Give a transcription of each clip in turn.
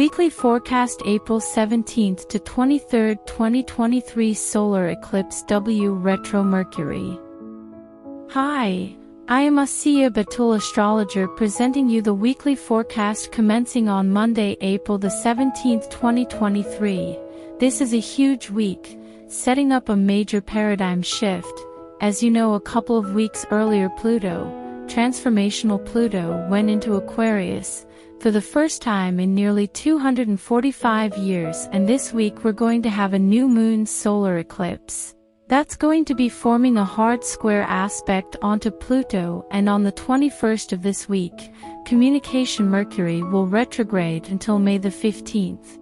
Weekly forecast April 17th to 23rd, 2023 solar eclipse W retro Mercury. Hi, I am Asiya Batool astrologer presenting you the weekly forecast commencing on Monday, April the 17th, 2023. This is a huge week, setting up a major paradigm shift. As you know, a couple of weeks earlier transformational Pluto went into Aquarius for the first time in nearly 245 years, and this week we're going to have a new moon solar eclipse. That's going to be forming a hard square aspect onto Pluto, and on the 21st of this week, communication Mercury will retrograde until May the 15th.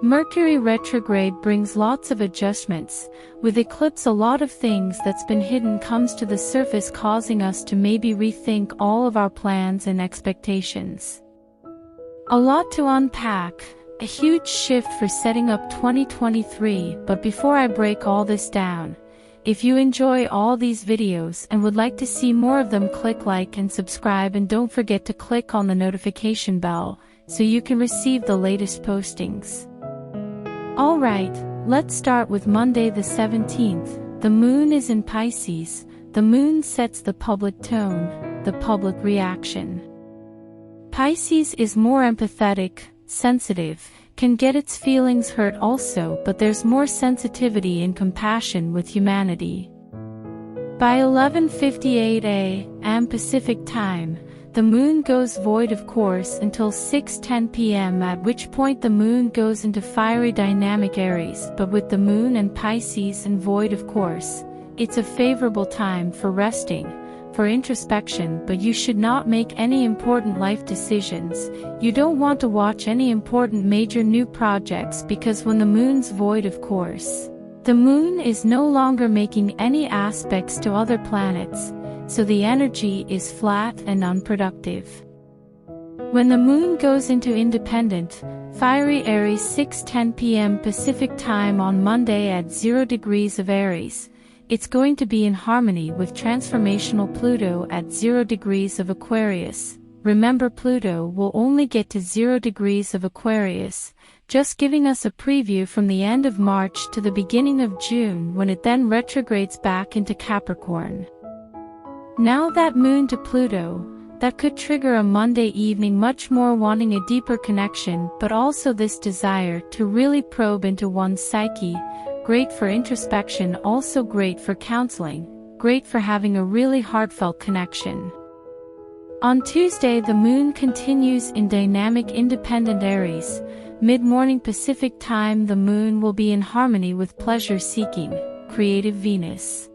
Mercury retrograde brings lots of adjustments. With eclipse, a lot of things that's been hidden comes to the surface, causing us to maybe rethink all of our plans and expectations. A lot to unpack, a huge shift for setting up 2023, but before I break all this down, if you enjoy all these videos and would like to see more of them, click like and subscribe, and don't forget to click on the notification bell so you can receive the latest postings. Alright, let's start with Monday the 17th. The moon is in Pisces. The moon sets the public tone, the public reaction. Pisces is more empathetic, sensitive, can get its feelings hurt also, but there's more sensitivity and compassion with humanity. By 11:58 a.m. Pacific time, the moon goes void of course until 6:10 p.m., at which point the moon goes into fiery dynamic Aries. But with the moon and Pisces and void of course, it's a favorable time for resting, for introspection, but you should not make any important life decisions. You don't want to watch any important major new projects, because when the moon's void of course, the moon is no longer making any aspects to other planets, so the energy is flat and unproductive. When the moon goes into independent, fiery Aries 6:10 p.m. Pacific time on Monday at 0 degrees of Aries, it's going to be in harmony with transformational Pluto at 0 degrees of Aquarius. Remember, Pluto will only get to 0 degrees of Aquarius, just giving us a preview from the end of March to the beginning of June, when it then retrogrades back into Capricorn. Now that moon to Pluto, that could trigger a Monday evening much more wanting a deeper connection, but also this desire to really probe into one's psyche. Great for introspection, also great for counseling, great for having a really heartfelt connection. On Tuesday, the moon continues in dynamic independent Aries. Mid-morning Pacific time, the moon will be in harmony with pleasure-seeking, creative Venus.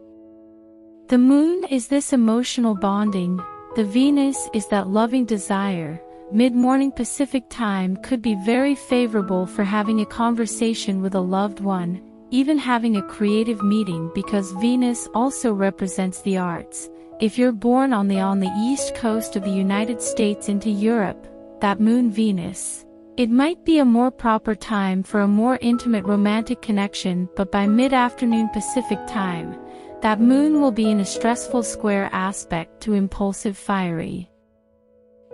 The moon is this emotional bonding, the Venus is that loving desire. Mid-morning Pacific time could be very favorable for having a conversation with a loved one, even having a creative meeting, because Venus also represents the arts. If you're born on the east coast of the United States into Europe, that moon Venus, it might be a more proper time for a more intimate romantic connection, but by mid-afternoon Pacific time, that moon will be in a stressful square aspect to impulsive fiery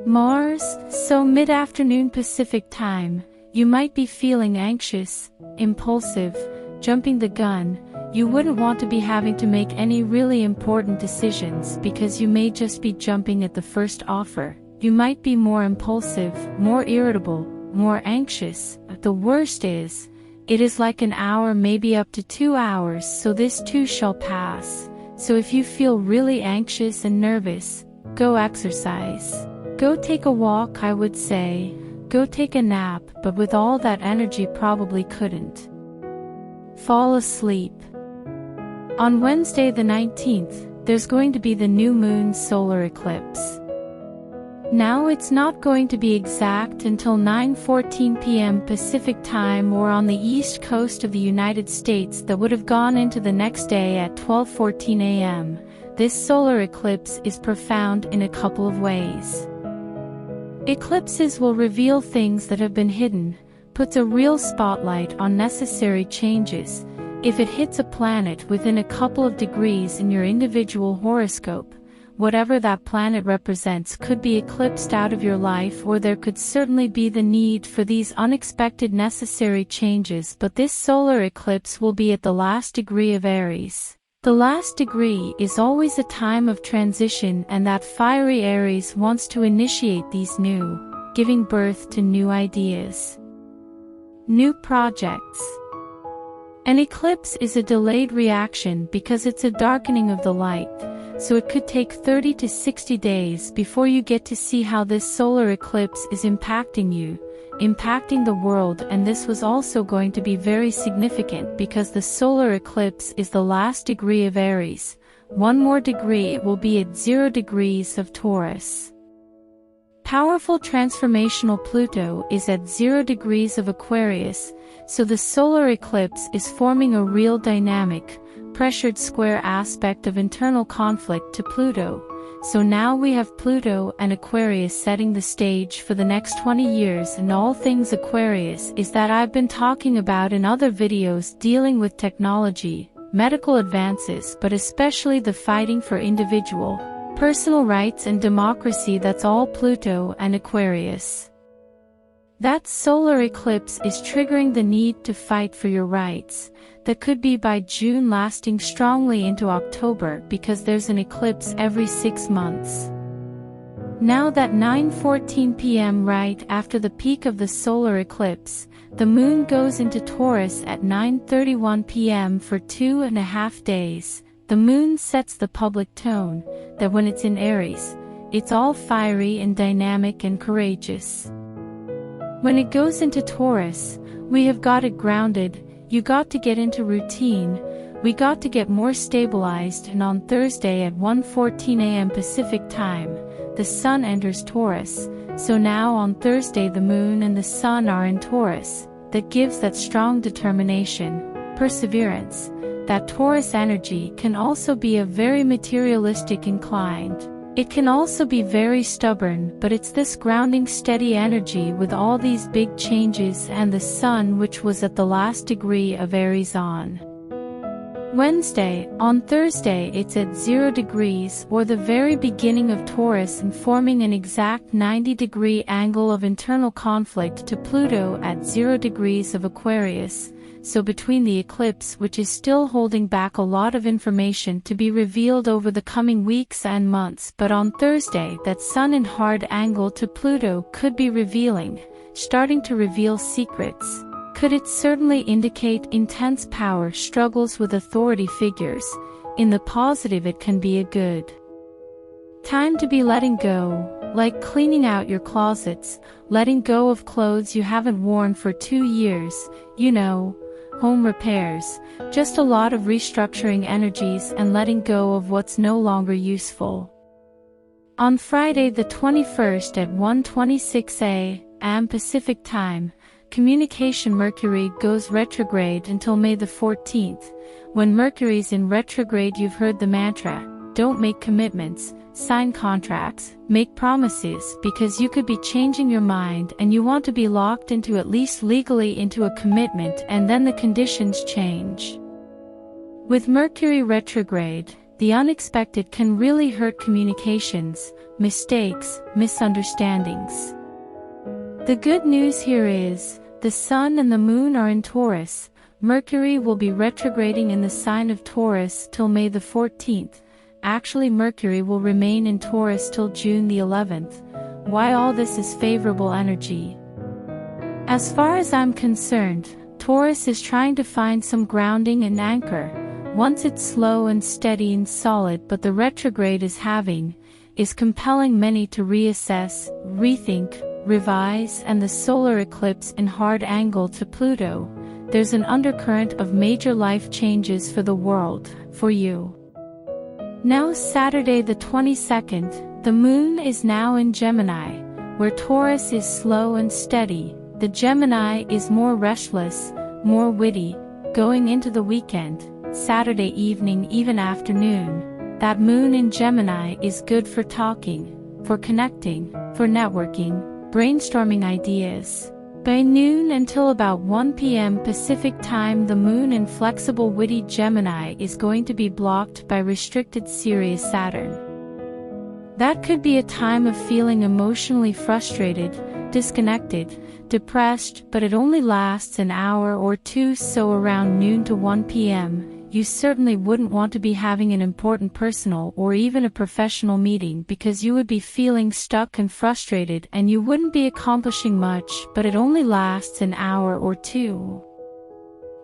Mars, so mid-afternoon Pacific time, you might be feeling anxious, impulsive, jumping the gun. You wouldn't want to be having to make any really important decisions, because you may just be jumping at the first offer. You might be more impulsive, more irritable, more anxious. The worst is, it is like an hour, maybe up to 2 hours, so this too shall pass. So if you feel really anxious and nervous, go exercise. Go take a walk, I would say. Go take a nap, but with all that energy probably couldn't fall asleep. On Wednesday the 19th, there's going to be the new moon solar eclipse. Now it's not going to be exact until 9:14 p.m. Pacific time, or on the east coast of the United States, that would have gone into the next day at 12:14 a.m. This solar eclipse is profound in a couple of ways. Eclipses will reveal things that have been hidden, puts a real spotlight on necessary changes. If it hits a planet within a couple of degrees in your individual horoscope, whatever that planet represents could be eclipsed out of your life, or there could certainly be the need for these unexpected necessary changes, but this solar eclipse will be at the last degree of Aries. The last degree is always a time of transition, and that fiery Aries wants to initiate these new, giving birth to new ideas, new projects. An eclipse is a delayed reaction because it's a darkening of the light, so it could take 30 to 60 days before you get to see how this solar eclipse is impacting you, impacting the world. And this was also going to be very significant because the solar eclipse is the last degree of Aries. One more degree, it will be at 0 degrees of Taurus. Powerful transformational Pluto is at 0 degrees of Aquarius, so the solar eclipse is forming a real dynamic, pressured square aspect of internal conflict to Pluto. So now we have Pluto and Aquarius setting the stage for the next 20 years, and all things Aquarius is that I've been talking about in other videos dealing with technology, medical advances, but especially the fighting for individual, personal rights and democracy. That's all Pluto and Aquarius. That solar eclipse is triggering the need to fight for your rights. That could be by June, lasting strongly into October, because there's an eclipse every 6 months. Now that 9:14 p.m. right after the peak of the solar eclipse, the moon goes into Taurus at 9:31 p.m. for 2.5 days. The moon sets the public tone, that when it's in Aries, it's all fiery and dynamic and courageous. When it goes into Taurus, we have got it grounded, you got to get into routine, we got to get more stabilized. And on Thursday at 1:14 a.m. Pacific time, the sun enters Taurus, so now on Thursday the moon and the sun are in Taurus. That gives that strong determination, perseverance. That Taurus energy can also be a very materialistic inclined. It can also be very stubborn, but it's this grounding steady energy with all these big changes, and the sun, which was at the last degree of Aries on Wednesday. On Thursday it's at 0 degrees, or the very beginning of Taurus, and forming an exact 90-degree angle of internal conflict to Pluto at 0 degrees of Aquarius. So between the eclipse, which is still holding back a lot of information to be revealed over the coming weeks and months, but on Thursday that sun in hard angle to Pluto could be revealing, starting to reveal secrets. Could it certainly indicate intense power struggles with authority figures? In the positive, it can be a good time to be letting go, like cleaning out your closets, letting go of clothes you haven't worn for 2 years, home repairs, just a lot of restructuring energies and letting go of what's no longer useful. On Friday the 21st at 1:26 a.m. Pacific time, communication Mercury goes retrograde until May the 14th. When Mercury's in retrograde, you've heard the mantra, don't make commitments, sign contracts, make promises, because you could be changing your mind and you want to be locked into, at least legally, into a commitment, and then the conditions change. With Mercury retrograde, the unexpected can really hurt communications, mistakes, misunderstandings. The good news here is, the sun and the moon are in Taurus. Mercury will be retrograding in the sign of Taurus till May the 14th. Actually, Mercury will remain in Taurus till June the 11th. Why all this is favorable energy? As far as I'm concerned, Taurus is trying to find some grounding and anchor. Once it's slow and steady and solid, but the retrograde is compelling many to reassess, rethink, revise. And the solar eclipse in hard angle to Pluto, there's an undercurrent of major life changes for the world, for you. Now Saturday the 22nd, the moon is now in Gemini, where Taurus is slow and steady. The Gemini is more restless, more witty, going into the weekend, Saturday evening, even afternoon. That moon in Gemini is good for talking, for connecting, for networking, brainstorming ideas. By noon until about 1 p.m. Pacific time, the moon in flexible witty Gemini is going to be blocked by restricted Sirius Saturn. That could be a time of feeling emotionally frustrated, disconnected, depressed, but it only lasts an hour or two, so around noon to 1 p.m., you certainly wouldn't want to be having an important personal or even a professional meeting because you would be feeling stuck and frustrated and you wouldn't be accomplishing much, but it only lasts an hour or two.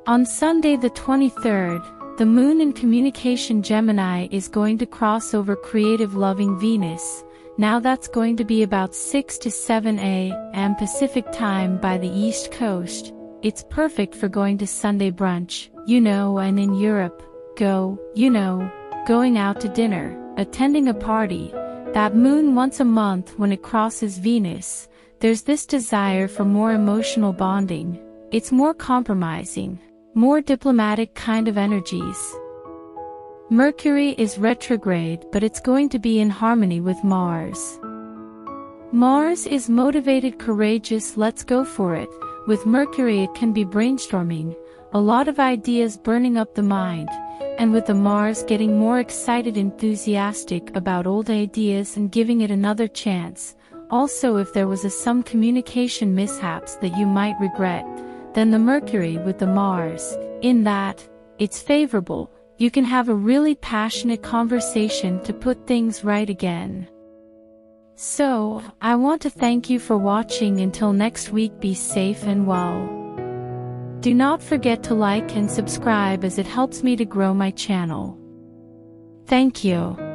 On Sunday the 23rd, the moon in communication Gemini is going to cross over creative loving Venus. Now that's going to be about 6 to 7 a.m. Pacific time by the East Coast. It's perfect for going to Sunday brunch, and in Europe, going out to dinner, attending a party. That moon once a month when it crosses Venus, there's this desire for more emotional bonding. It's more compromising, more diplomatic kind of energies. Mercury is retrograde, but it's going to be in harmony with Mars. Mars is motivated, courageous, let's go for it. With Mercury it can be brainstorming, a lot of ideas burning up the mind, and with the Mars getting more excited, enthusiastic about old ideas and giving it another chance. Also, if there was some communication mishaps that you might regret, then the Mercury with the Mars, in that, it's favorable. You can have a really passionate conversation to put things right again. So, I want to thank you for watching. Until next week, be safe and well. Do not forget to like and subscribe as it helps me to grow my channel. Thank you.